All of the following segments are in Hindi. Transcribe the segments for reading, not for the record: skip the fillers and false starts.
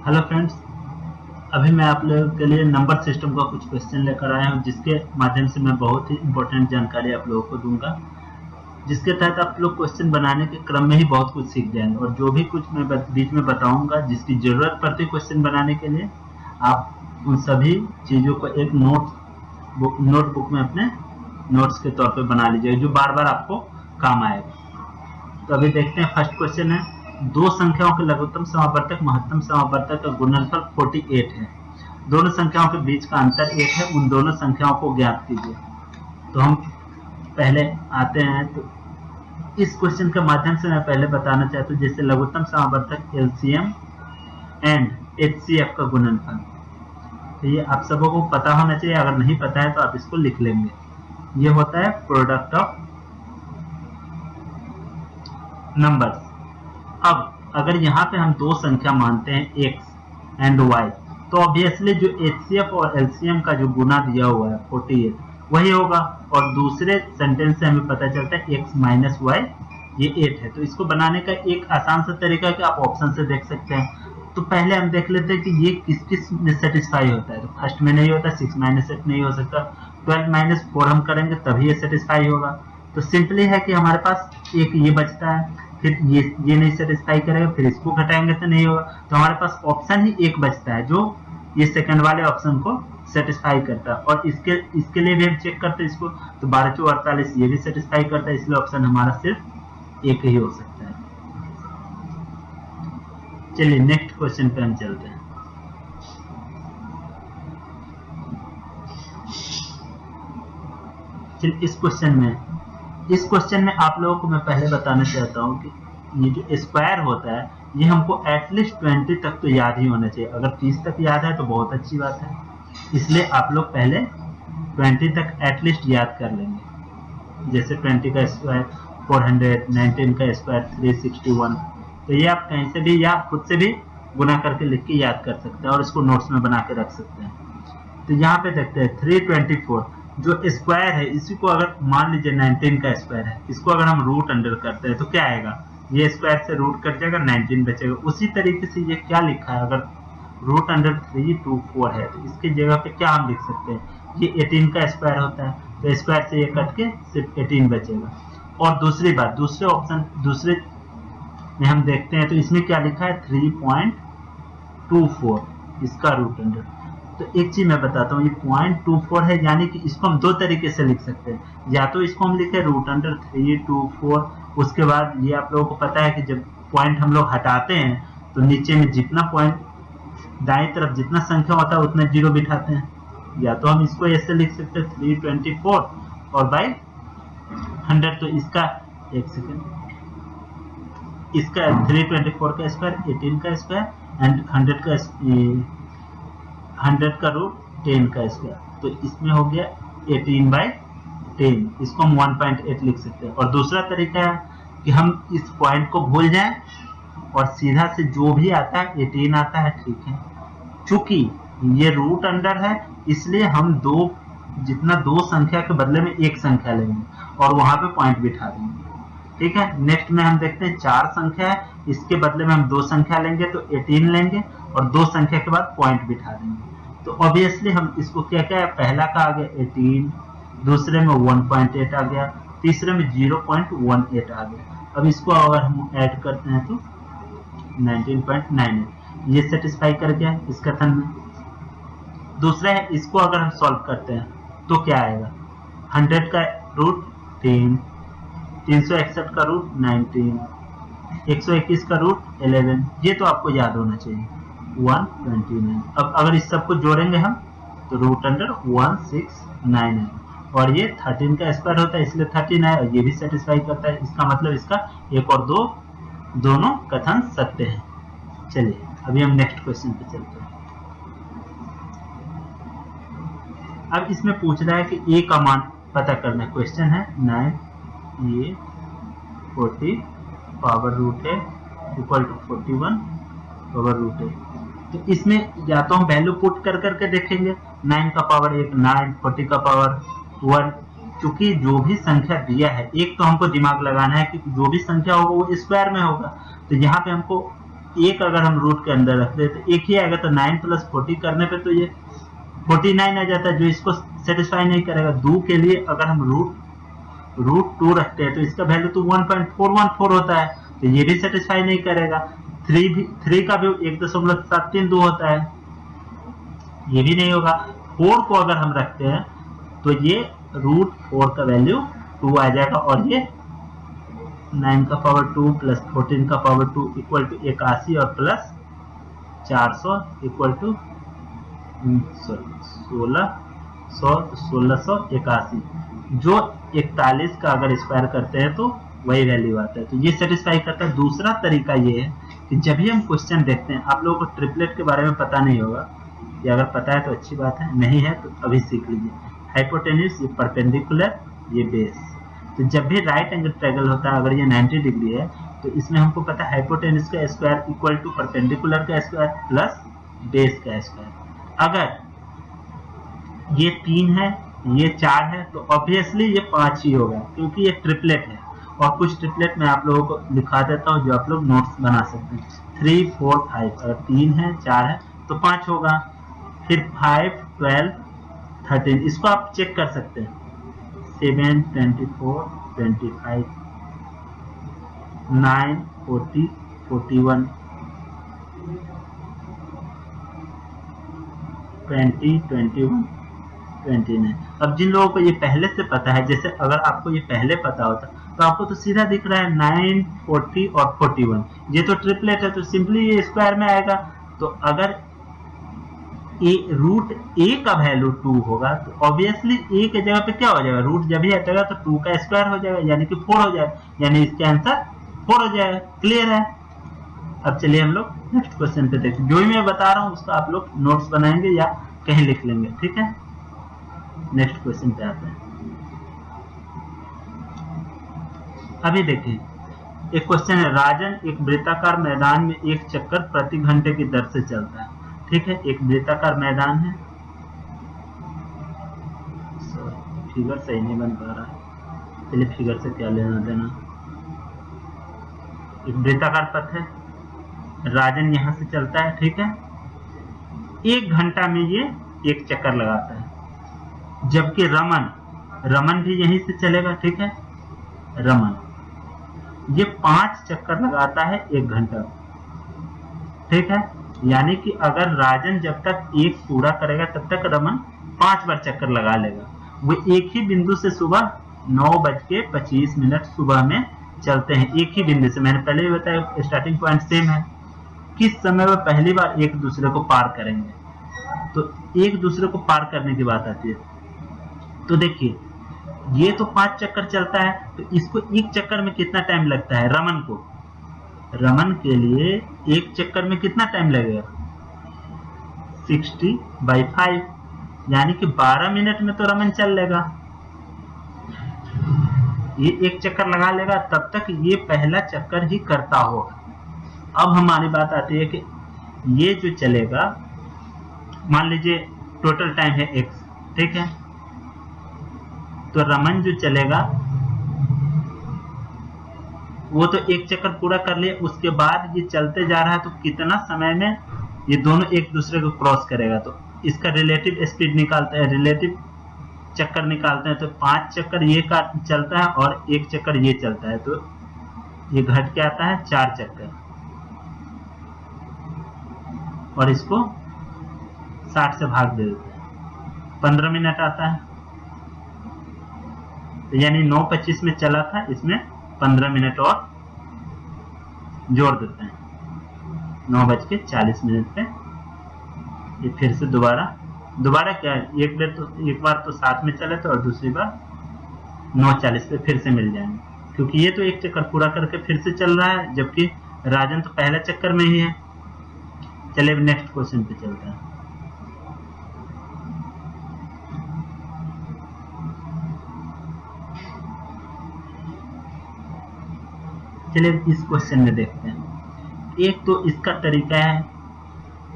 हेलो फ्रेंड्स, अभी मैं आप लोगों के लिए नंबर सिस्टम का कुछ क्वेश्चन लेकर आया हूं, जिसके माध्यम से मैं बहुत ही इंपॉर्टेंट जानकारी आप लोगों को दूंगा, जिसके तहत आप लोग क्वेश्चन बनाने के क्रम में ही बहुत कुछ सीख जाएंगे। और जो भी कुछ मैं बीच में बताऊंगा, जिसकी जरूरत पड़ती है क्वेश्चन बनाने के लिए, आप उन सभी चीज़ों को एक नोटबुक में अपने नोट्स के तौर पर बना लीजिएगा, जो बार बार आपको काम आएगा। तो अभी देखते हैं, फर्स्ट क्वेश्चन है, दो संख्याओं के लघुत्तम समावर्तक महत्तम समावर्तक का गुणनफल 48 है। दोनों संख्याओं के बीच का अंतर 1 है। उन दोनों संख्याओं को ज्ञात कीजिए। तो हम पहले आते हैं, तो इस क्वेश्चन के माध्यम से मैं पहले बताना चाहता हूँ, जैसे लघुत्तम समावर्तक एलसीएम एंड एचसीएफ का गुणनफल। तो ये आप सबों को पता होना चाहिए, अगर नहीं पता है तो आप इसको लिख लेंगे। ये होता है प्रोडक्ट ऑफ नंबर्स। अब अगर यहाँ पे हम दो संख्या मानते हैं x एंड y, तो ऑब्वियसली जो HCF और LCM का जो गुना दिया हुआ है 48 वही होगा। और दूसरे सेंटेंस से हमें पता चलता है x माइनस y ये 8 है। तो इसको बनाने का एक आसान सा तरीका है कि आप ऑप्शन से देख सकते हैं। तो पहले हम देख लेते हैं कि ये किस किस में सेटिस्फाई होता है। तो फर्स्ट में नहीं होता, 6 माइनस 8 नहीं हो सकता, 12 माइनस 4 हम करेंगे तभी ये सेटिस्फाई होगा। तो सिंपली है कि हमारे पास एक ये बचता है, फिर ये नहीं सेटिस्फाई करेगा, फिर इसको घटाएंगे तो नहीं होगा। तो हमारे पास ऑप्शन ही एक बचता है जो ये सेकंड वाले ऑप्शन को सेटिस्फाई करता है। और इसके लिए भी हम चेक करते हैं इसको, तो 12 × 4 = 48 ये भी सेटिस्फाई करता है, इसलिए ऑप्शन हमारा सिर्फ एक ही हो सकता है। चलिए नेक्स्ट क्वेश्चन पे हम चलते हैं। चलिए इस क्वेश्चन में आप लोगों को मैं पहले बताना चाहता हूँ कि ये जो स्क्वायर होता है, ये हमको एटलीस्ट 20 तक तो याद ही होना चाहिए। अगर 30 तक याद है तो बहुत अच्छी बात है, इसलिए आप लोग पहले 20 तक एटलीस्ट याद कर लेंगे। जैसे 20 का स्क्वायर 400, 19 का स्क्वायर 361। तो ये आप कहीं से भी या खुद से भी गुना करके लिख के याद कर सकते हैं, और इसको नोट्स में बना के रख सकते हैं। तो यहाँ पे देखते हैं 324 जो स्क्वायर है, इसी को अगर मान लीजिए 19 का स्क्वायर है, इसको अगर हम रूट अंडर करते हैं तो क्या आएगा, ये स्क्वायर से रूट कट जाएगा, 19 बचेगा। उसी तरीके से ये क्या लिखा है, अगर रूट अंडर 324 है तो इसकी जगह पे क्या हम लिख सकते हैं, ये 18 का स्क्वायर होता है, तो स्क्वायर से ये कट के सिर्फ 18 बचेगा। और दूसरी बात, दूसरे में हम देखते हैं तो इसमें क्या लिखा है 3.24 इसका रूट अंडर। तो एक चीज मैं बताता हूँ, ये 0.24 है, यानी कि इसको हम दो तरीके से लिख सकते हैं। या तो इसको हम लिखे रूट अंडर 324, उसके बाद ये आप लोगों को पता है कि जब पॉइंट हम लोग हटाते हैं तो नीचे में जितना पॉइंट दाएं तरफ जितना संख्या होता है उतना जीरो बिठाते हैं। या तो हम इसको ऐसे लिख सकते हैं 324 और बाई 100। तो इसका एक सेकेंड, इसका 324 का स्क्वायर, 18 का स्क्वायर एंड 100 का रूट 10 का स्क्वायर। तो इसमें हो गया 18/10, इसको हम 1.8 लिख सकते हैं। और दूसरा तरीका है कि हम इस पॉइंट को भूल जाएं और सीधा से जो भी आता है 18 आता है, ठीक है। चूंकि ये रूट अंडर है, इसलिए हम जितना दो संख्या के बदले में एक संख्या लेंगे और वहां पे पॉइंट बिठा देंगे, ठीक है। नेक्स्ट में हम देखते हैं 4 संख्या है, इसके बदले में हम 2 संख्या लेंगे तो 18 लेंगे और 2 संख्या के बाद पॉइंट बिठा देंगे। तो ऑब्वियसली हम इसको क्या है, पहला का आ गया 18, दूसरे में 1.8 आ गया, तीसरे में 0.18 आ गया। अब इसको अगर हम ऐड करते हैं तो 19.98, ये सेटिस्फाई कर गया इस कथन में। दूसरा है, इसको अगर हम सॉल्व करते हैं तो क्या आएगा, 100 का रूट 10, 361 का रूट 19, 121 का रूट 11, ये तो आपको याद होना चाहिए 129। अब अगर इस सबको जोड़ेंगे हम तो रूट अंडर 169 है, और ये 13 का स्क्वायर होता है इसलिए 13 है, और ये भी सेटिस्फाई करता है। इसका मतलब इसका 1 और 2 दोनों कथन सत्य हैं। चलिए अभी हम नेक्स्ट क्वेश्चन पे चलते हैं। अब इसमें पूछ रहा है कि ए का मान पता करना है। क्वेश्चन है 9 ये 40 पावर रूट है इक्वल टू 41 पावर रूट है। तो इसमें या तो हम वैल्यू पुट कर करके देखेंगे, 9 का पावर 1 9, 40 का पावर 1। क्योंकि जो भी संख्या दिया है, एक तो हमको दिमाग लगाना है कि जो भी संख्या होगा वो स्क्वायर में होगा। तो यहाँ पे हमको एक अगर हम रूट के अंदर रख दे तो एक ही आएगा, तो 9 + 40 करने पे तो ये 49 आ जाता है, जो इसको सेटिस्फाई नहीं करेगा। 2 के लिए अगर हम रूट 2 रखते हैं तो इसका वैल्यू तो 1.414 होता है, तो ये भी सेटिस्फाई नहीं करेगा। 3 का भी 1.732 होता है, ये भी नहीं होगा। 4 को अगर हम रखते हैं तो ये √4 का वैल्यू 2 आ जाएगा, और ये 9 का पावर 2 + 14 का पावर 2 इक्वल टू 81, और प्लस 400 इक्वल टू 1681, जो 41 का अगर स्क्वायर करते हैं तो वही वैल्यू आता है, तो ये सेटिस्फाई करता है। दूसरा तरीका ये है कि जब भी हम क्वेश्चन देखते हैं, आप लोगों को ट्रिपलेट के बारे में पता नहीं होगा, या अगर पता है तो अच्छी बात है, नहीं है तो अभी सीख लीजिए। हाइपोटेन्यूज, ये परपेंडिकुलर, ये बेस। तो जब भी राइट एंगल ट्रायंगल होता है, अगर ये 90 डिग्री है तो इसमें हमको पता है हाइपोटेन्यूज का स्क्वायर इक्वल टू परपेंडिकुलर का स्क्वायर प्लस बेस का स्क्वायर। अगर ये 3 है, ये 4 है, तो ऑब्वियसली ये 5 ही होगा, क्योंकि ये ट्रिपलेट है। और कुछ ट्रिपलेट मैं आप लोगों को लिखा देता हूँ, जो आप लोग नोट्स बना सकते हैं। 3, 4, 5, अगर 3 है, 4 है तो 5 होगा। फिर 5, 12, 13, इसको आप चेक कर सकते हैं। 7, 24, 25, 9, 40, 41, 20, 21, 29। अब जिन लोगों को ये पहले से पता है, जैसे अगर आपको ये पहले पता होता तो आपको तो सीधा दिख रहा है 9, 40 और 41, ये तो ट्रिपलेट है, तो सिंपली ये स्क्वायर में आएगा। तो अगर रूट ए का वैल्यू 2 होगा तो ऑब्वियसली ए के जगह पे क्या हो जाएगा, रूट जब ही हटेगा तो 2 का स्क्वायर हो जाएगा, यानी कि 4 हो जाएगा, यानी इसका आंसर 4 हो जाएगा। क्लियर है? अब चलिए हम लोग नेक्स्ट क्वेश्चन पे देखते हैं। जो भी मैं बता रहा हूँ उसका आप लोग नोट्स बनाएंगे या कहीं लिख लेंगे, ठीक है। नेक्स्ट क्वेश्चन पे आते हैं। अभी देखिए एक क्वेश्चन है, राजन एक वृत्ताकार मैदान में एक चक्कर प्रति घंटे की दर से चलता है, ठीक है। एक वृत्ताकार मैदान है, फिगर सही नहीं बन पा रहा है, चलिए फिगर से क्या लेना देना। एक वृत्ताकार पथ है, राजन यहां से चलता है, ठीक है। 1 घंटा में ये एक चक्कर लगाता है, जबकि रमन भी यहीं से चलेगा, ठीक है। रमन ये 5 चक्कर लगाता है 1 घंटा, ठीक है। यानी कि अगर राजन जब तक एक पूरा करेगा तब तक रमन 5 बार चक्कर लगा लेगा। वो एक ही बिंदु से सुबह 9:25 सुबह में चलते हैं, एक ही बिंदु से। मैंने पहले भी बताया स्टार्टिंग पॉइंट सेम है। किस समय वह पहली बार एक दूसरे को पार करेंगे, तो एक दूसरे को पार करने की बात आती है। तो देखिए ये तो 5 चक्कर चलता है, तो इसको एक चक्कर में कितना टाइम लगता है रमन को? रमन के लिए एक चक्कर में कितना टाइम लगेगा? 60/5, यानी कि 12 मिनट में तो रमन चल लेगा। ये एक चक्कर लगा लेगा, तब तक ये पहला चक्कर ही करता होगा। अब हमारी बात आती है कि ये जो चलेगा, मान लीजिए टोटल टाइम है x, ठीक है। तो रमन जो चलेगा वो तो एक चक्कर पूरा कर लिया, उसके बाद ये चलते जा रहा है, तो कितना समय में ये दोनों एक दूसरे को क्रॉस करेगा। तो इसका रिलेटिव स्पीड निकालते हैं, रिलेटिव चक्कर निकालते हैं, तो 5 चक्कर ये का चलता है और 1 चक्कर ये चलता है, तो ये घट के आता है 4 चक्कर, और इसको 60 से भाग दे देते हैं, 15 मिनट आता है। तो यानी 9:25 में चला था, इसमें 15 मिनट और जोड़ देते हैं, 9:40 पे ये फिर से दोबारा क्या है, एक बार तो साथ में चले थे और दूसरी बार 9:40 पे फिर से मिल जाएंगे, क्योंकि ये तो एक चक्कर पूरा करके फिर से चल रहा है, जबकि राजन तो पहले चक्कर में ही है। चलिए नेक्स्ट क्वेश्चन पे चलते हैं। चलिए इस क्वेश्चन में देखते हैं। एक तो इसका तरीका है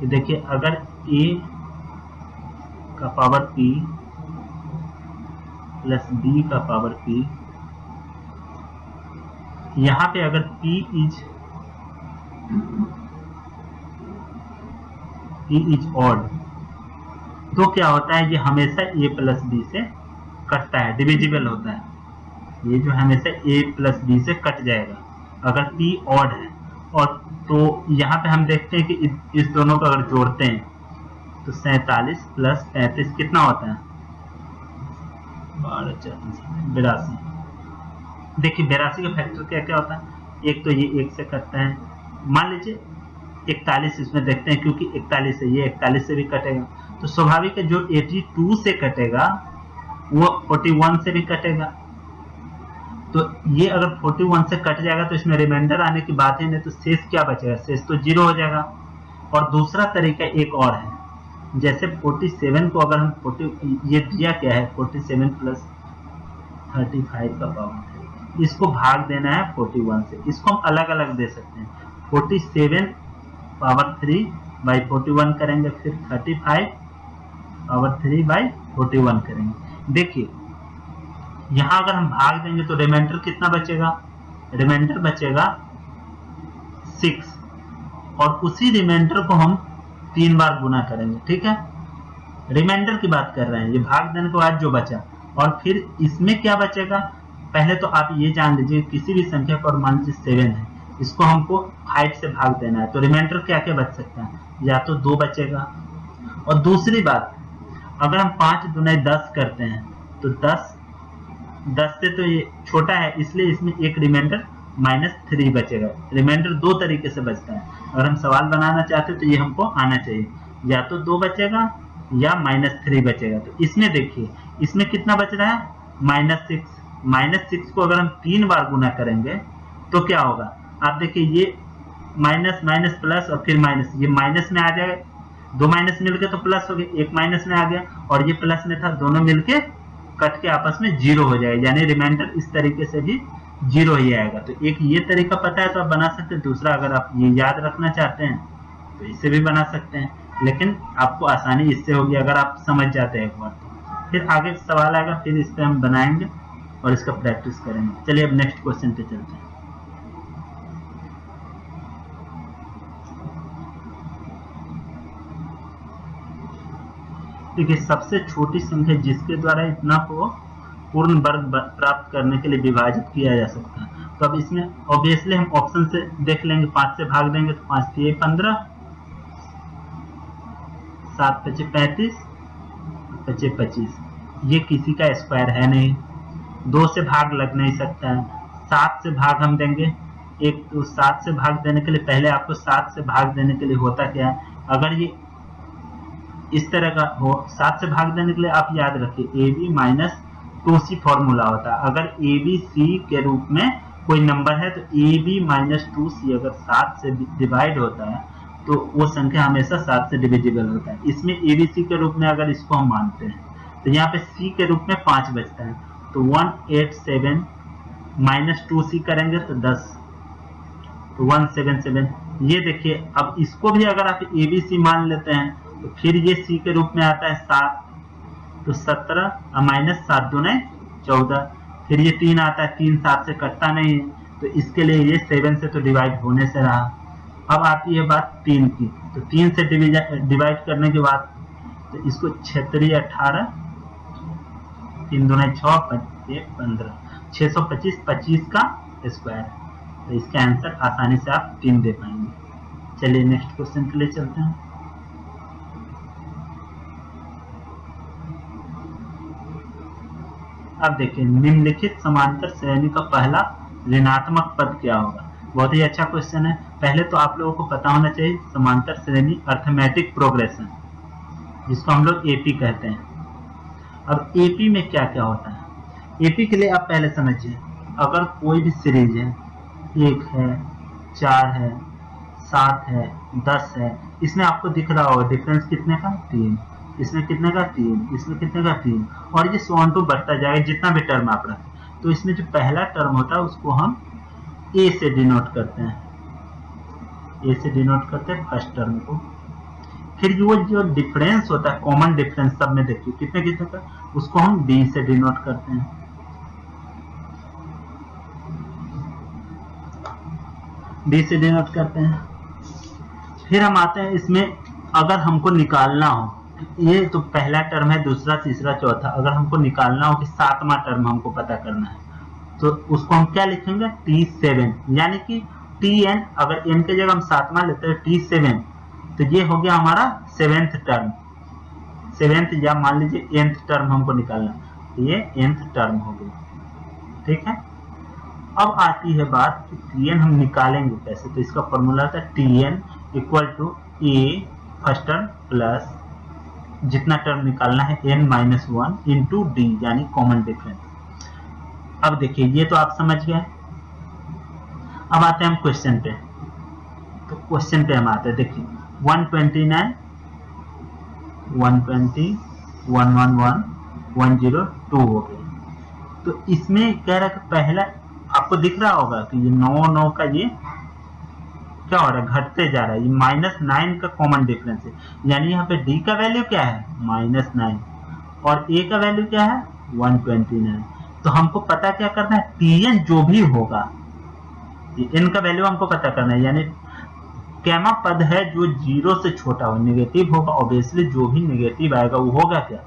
कि देखिए, अगर a का पावर p प्लस b का पावर p, यहाँ पे अगर p is e is odd, तो क्या होता है, ये हमेशा a प्लस बी से कटता है, डिविजिबल होता है, ये जो हमेशा a प्लस बी से कट जाएगा अगर p ऑड है। और तो यहाँ पे हम देखते हैं कि इस दोनों को अगर जोड़ते हैं तो 47 प्लस 35 कितना होता है, 82। देखिए 82 का फैक्टर क्या क्या होता है, एक तो ये एक से कटता है, मान लीजिए 41 इसमें देखते हैं, क्योंकि 41 है, ये 41 से भी कटेगा, तो स्वाभाविक है जो 82 से कटेगा वो 41 से भी कटेगा। तो ये अगर 41 से कट जाएगा तो इसमें रिमाइंडर आने की बात है नहीं, तो शेष क्या बचेगा, शेष तो 0 हो जाएगा। और दूसरा तरीका एक और है, जैसे 47 को अगर हम 40, ये दिया क्या है 47 प्लस 35 का पावर, इसको भाग देना है 41 से, इसको हम अलग अलग दे सकते हैं, 47 पावर 3 बाई 41 करेंगे, फिर 35 पावर 3 बाई 41 करेंगे। देखिए यहाँ अगर हम भाग देंगे तो रिमाइंडर कितना बचेगा, रिमाइंडर बचेगा 6, और उसी रिमाइंडर को हम 3 बार गुना करेंगे, ठीक है, रिमाइंडर की बात कर रहे हैं, ये भाग देने के बाद जो बचा। और फिर इसमें क्या बचेगा, पहले तो आप ये जान लीजिए किसी भी संख्या पर मान लीजिए 7 है, इसको हमको 5 से भाग देना है, तो रिमाइंडर क्या क्या बच सकता है, या तो 2 बचेगा। और दूसरी बात, अगर हम 5 दूना 10 करते हैं तो 10 से तो ये छोटा है, इसलिए इसमें एक रिमाइंडर -3 बचेगा। रिमाइंडर 2 तरीके से बचता है, अगर हम सवाल बनाना चाहते हैं तो ये हमको आना चाहिए, या तो 2 बचेगा या -3 बचेगा। तो इसमें देखिए इसमें कितना बच रहा है, -6 को अगर हम 3 बार गुना करेंगे तो क्या होगा, आप देखिए ये माइनस माइनस प्लस और फिर माइनस, ये माइनस में आ जाएगा, 2 माइनस मिलके तो प्लस हो गया, एक माइनस में आ गया और ये प्लस में था, दोनों मिलके कट के आपस में 0 हो जाएगा, यानी रिमाइंडर इस तरीके से भी 0 ही आएगा। तो एक ये तरीका पता है तो आप बना सकते हैं, दूसरा अगर आप ये याद रखना चाहते हैं तो इससे भी बना सकते हैं, लेकिन आपको आसानी इससे होगी अगर आप समझ जाते हैं एक बार। तो फिर आगे सवाल आएगा, फिर इस पर हम बनाएंगे और इसका प्रैक्टिस करेंगे। चलिए अब नेक्स्ट क्वेश्चन पे चलते हैं। देखिए सबसे छोटी संख्या जिसके द्वारा इतना को पूर्ण वर्ग प्राप्त करने के लिए विभाजित किया जा सकता है, तो अब इसमें ऑब्वियसली हम ऑप्शन से देख लेंगे, 5 से भाग देंगे तो 5 3 15, 7 5 35, 5 25, ये किसी का स्क्वायर है नहीं, 2 से भाग लग नहीं सकता है, 7 से भाग हम देंगे, एक तो 7 से भाग देने के लिए पहले आपको 7 से भाग देने के लिए होता क्या है, अगर ये इस तरह का हो, 7 से भाग देने के लिए आप याद रखिए AB माइनस 2C फॉर्मूला होता है। अगर ABC के रूप में कोई नंबर है तो AB माइनस 2C अगर 7 से डिवाइड होता है तो वो संख्या हमेशा 7 से डिविजिबल होता है। इसमें ABC के रूप में अगर इसको हम मानते हैं तो यहाँ पे C के रूप में 5 बचता है, तो 187 माइनस 2C करेंगे तो 10, तो 177। ये देखिए अब इसको भी अगर आप ABC मान लेते हैं तो फिर ये C के रूप में आता है 7, तो 17 माइनस 7 दूने 14, फिर ये 3 आता है, 3 7 से कटता नहीं है, तो इसके लिए ये 7 से तो डिवाइड होने से रहा। अब आती है बात 3 की, तो 3 से डिवाइड करने के बाद तो इसको 36 18, 3 दूने 6 15, 625 25 का स्क्वायर, तो इसका आंसर आसानी से आप 3 दे पाएंगे। चलिए नेक्स्ट क्वेश्चन के लिए चलते हैं। अब देखिए निम्नलिखित समांतर श्रेणी का पहला ऋणात्मक पद क्या होगा। बहुत ही अच्छा क्वेश्चन है। पहले तो आप लोगों को पता होना चाहिए समांतर श्रेणी अर्थमेटिक प्रोग्रेशन, जिसको हम लोग एपी कहते हैं। अब एपी में क्या क्या होता है, एपी के लिए आप पहले समझिए, अगर कोई भी सीरीज है, 1 है, 4 है, 7 है, 10 है, इसमें आपको दिख रहा होगा डिफरेंस कितने का 3, इसमें कितने का 3, इसमें कितने का 3, और ये 1 2 बढ़ता जाएगा जितना भी टर्म आप रखें। तो इसमें जो पहला टर्म होता है उसको हम ए से डिनोट करते हैं, ए से डिनोट करते हैं फर्स्ट टर्म को। फिर जो डिफरेंस होता है, कॉमन डिफरेंस सब में देखिए कितने कितने का, उसको हम बी से डिनोट करते हैं। बी से डिनोट करते हैं। फिर हम आते हैं इसमें अगर हमको निकालना हो, ये तो पहला टर्म है, दूसरा, तीसरा, चौथा, अगर हमको निकालना हो कि सातवां टर्म हमको पता करना है तो उसको हम क्या लिखेंगे, T7, यानी कि Tn, अगर n के जगह हम सातवां लेते हैं T7 तो ये हो गया हमारा सेवेंथ टर्म, सेवेंथ या मान लीजिए nth टर्म हमको निकालना, ये nth टर्म हो गया। ठीक है, अब आती है बात कि Tn हम निकालेंगे कैसे, तो इसका फॉर्मूला था Tn equal to a first term plus जितना टर्म निकालना है n-1 इंटू डी, यानी कॉमन डिफरेंस। अब देखिए ये तो आप समझ गए। अब आते हैं हम क्वेश्चन पे, तो क्वेश्चन पे हम आते हैं, देखिए 129, 120, 111, 102 हो गए। तो इसमें कह रहा है कि पहला आपको दिख रहा होगा कि ये 9 का ये क्या हो रहा है, घटते जा रहा है, ये -9 का कॉमन डिफरेंस है, यानी यहाँ पे डी का वैल्यू क्या है, -9 और ए का वैल्यू क्या है, 129। तो हमको पता क्या करना है, Tn जो भी होगा, ये n का वैल्यू हमको पता करना है, यानी कैमा पद है जो 0 से छोटा हो, नेगेटिव होगा, ऑब्वियसली जो भी नेगेटिव आएगा वो होगा क्या,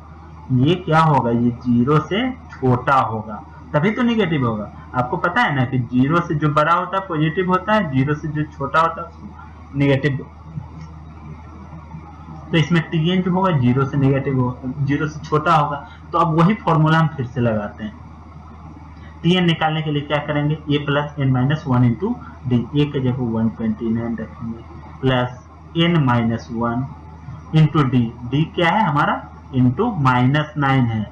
ये क्या होगा, ये 0 से छोटा होगा, तभी तो नेगेटिव होगा। आपको पता है ना कि 0 से जो बड़ा होता है पॉजिटिव होता है, 0 से जो छोटा होता है नेगेटिव। तो इसमें Tn जो होगा 0 से नेगेटिव होगा, 0 से छोटा होगा। तो अब वही फॉर्मूला हम फिर से लगाते हैं। Tn निकालने के लिए क्या करेंगे, a plus n-1 into D, A के जगह 129 रखेंगे plus n-1 into D, D क्या है हमारा, इंटू -9 है,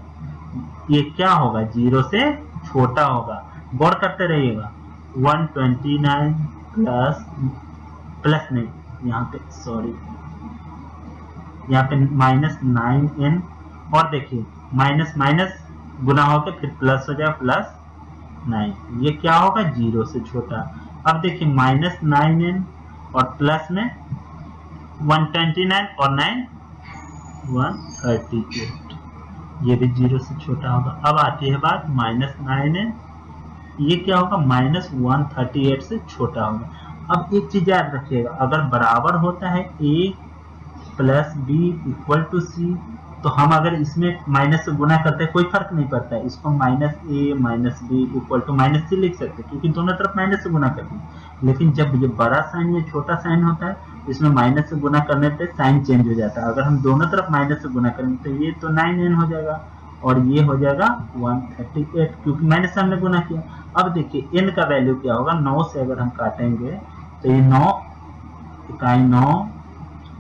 ये क्या होगा, 0 से छोटा होगा। गौर करते रहिएगा, 129 प्लस नहीं, यहाँ पे सॉरी, यहाँ पे -9n, और देखिए माइनस माइनस गुना होकर फिर प्लस हो जाए, +9, ये क्या होगा, 0 से छोटा। अब देखिए -9n और प्लस में 129 और 9 138, ये भी 0 से छोटा होगा। अब आती है बात -9n, ये क्या होगा, -138 से छोटा होगा। अब एक चीज याद रखिएगा, अगर बराबर होता है a plus b equal to c, तो हम अगर इसमें माइनस से गुना करते हैं कोई फर्क नहीं पड़ता है, इसको -a - b equal to -c लिख सकते हैं, क्योंकि दोनों तरफ माइनस से गुना करते हैं। लेकिन जब ये बड़ा साइन या छोटा साइन होता है, इसमें माइनस से गुना करने पे साइन चेंज हो जाता है। अगर हम दोनों तरफ माइनस से गुना करेंगे तो ये तो 9n हो जाएगा और ये हो जाएगा 138, क्योंकि माइनस से हमने गुना किया। अब देखिए n का वैल्यू क्या होगा, 9 से अगर हम काटेंगे तो ये 9 इकाई 9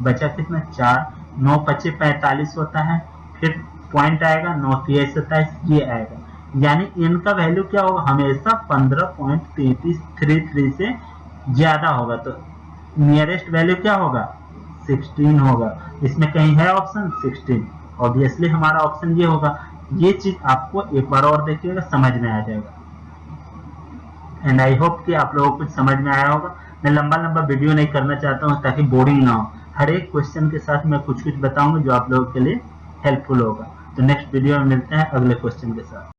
बचा कितना, 4, 9 × 5 = 45 होता है, फिर पॉइंट आएगा 9 × 3 = 27, ये आएगा, यानी n का वैल्यू क्या होगा, हमेशा 15.3333 से ज्यादा होगा। तो नियरेस्ट वैल्यू क्या होगा, 16 होगा। इसमें कहीं है ऑप्शन 16, ऑब्वियसली हमारा ऑप्शन ये होगा। ये चीज आपको एक बार और देखिएगा, समझ में आ जाएगा। एंड आई होप कि आप लोगों को कुछ समझ में आया होगा। मैं लंबा लंबा वीडियो नहीं करना चाहता हूँ ताकि बोरिंग ना हो, हर एक क्वेश्चन के साथ मैं कुछ कुछ बताऊंगा जो आप लोगों के लिए हेल्पफुल होगा। तो नेक्स्ट वीडियो में मिलते हैं अगले क्वेश्चन के साथ।